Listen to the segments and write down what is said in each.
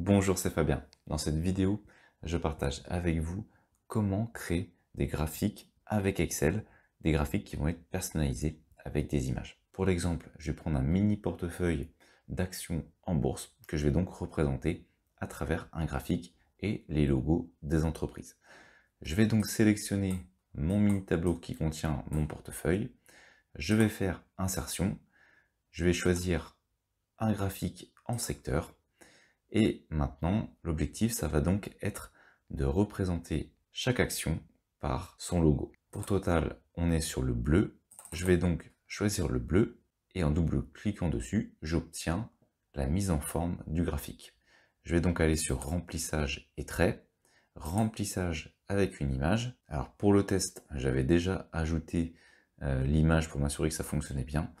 Bonjour, c'est Fabien. Dans cette vidéo, je partage avec vous comment créer des graphiques avec Excel, des graphiques qui vont être personnalisés avec des images. Pour l'exemple, je vais prendre un mini portefeuille d'actions en bourse que je vais donc représenter à travers un graphique et les logos des entreprises. Je vais donc sélectionner mon mini tableau qui contient mon portefeuille. Je vais faire insertion. Je vais choisir un graphique en secteur. Et maintenant, l'objectif, ça va donc être de représenter chaque action par son logo. Pour Total, on est sur le bleu. Je vais donc choisir le bleu et en double-cliquant dessus, j'obtiens la mise en forme du graphique. Je vais donc aller sur remplissage et traits, remplissage avec une image. Alors pour le test, j'avais déjà ajouté l'image pour m'assurer que ça fonctionnait bien.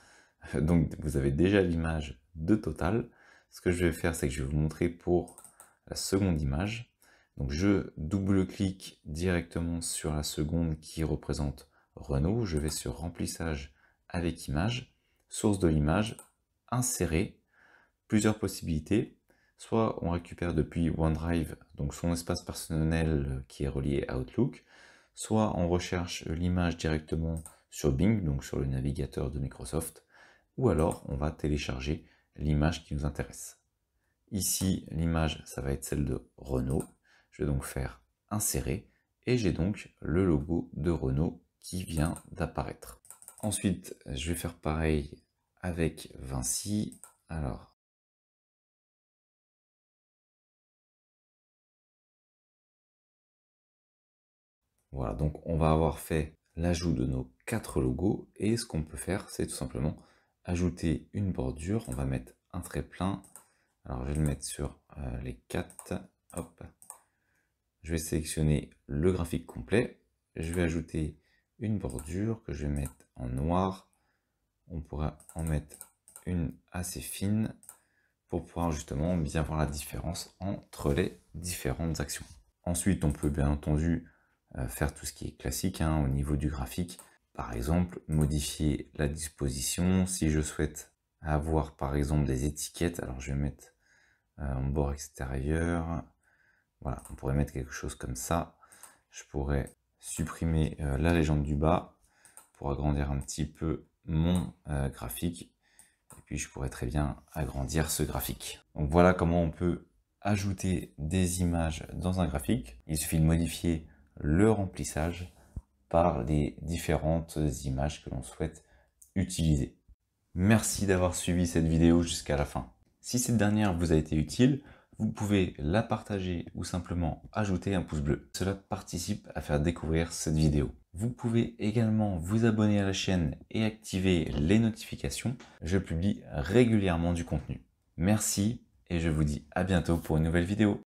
Donc vous avez déjà l'image de Total. Ce que je vais faire, c'est que je vais vous montrer pour la seconde image. Donc je double-clique directement sur la seconde qui représente Renault. Je vais sur remplissage avec image, source de l'image, insérer, plusieurs possibilités. Soit on récupère depuis OneDrive, donc son espace personnel qui est relié à Outlook, soit on recherche l'image directement sur Bing, donc sur le navigateur de Microsoft, ou alors on va télécharger l'image qui nous intéresse. Ici, l'image, ça va être celle de Renault. Je vais donc faire insérer et j'ai donc le logo de Renault qui vient d'apparaître. Ensuite, je vais faire pareil avec Vinci. Alors, voilà, donc on va avoir fait l'ajout de nos 4 logos et ce qu'on peut faire, c'est tout simplement ajouter une bordure. On va mettre un trait plein. Alors, je vais le mettre sur les 4. Hop. Je vais sélectionner le graphique complet. Je vais ajouter une bordure que je vais mettre en noir. On pourra en mettre une assez fine pour pouvoir justement bien voir la différence entre les différentes actions. Ensuite, on peut bien entendu faire tout ce qui est classique au niveau du graphique. Par exemple, modifier la disposition. Si je souhaite avoir par exemple des étiquettes, alors je vais mettre en bord extérieur. Voilà, on pourrait mettre quelque chose comme ça. Je pourrais supprimer la légende du bas pour agrandir un petit peu mon graphique. Et puis je pourrais très bien agrandir ce graphique. Donc voilà comment on peut ajouter des images dans un graphique. Il suffit de modifier le remplissage par les différentes images que l'on souhaite utiliser. Merci d'avoir suivi cette vidéo jusqu'à la fin. Si cette dernière vous a été utile, vous pouvez la partager ou simplement ajouter un pouce bleu. Cela participe à faire découvrir cette vidéo. Vous pouvez également vous abonner à la chaîne et activer les notifications. Je publie régulièrement du contenu. Merci et je vous dis à bientôt pour une nouvelle vidéo.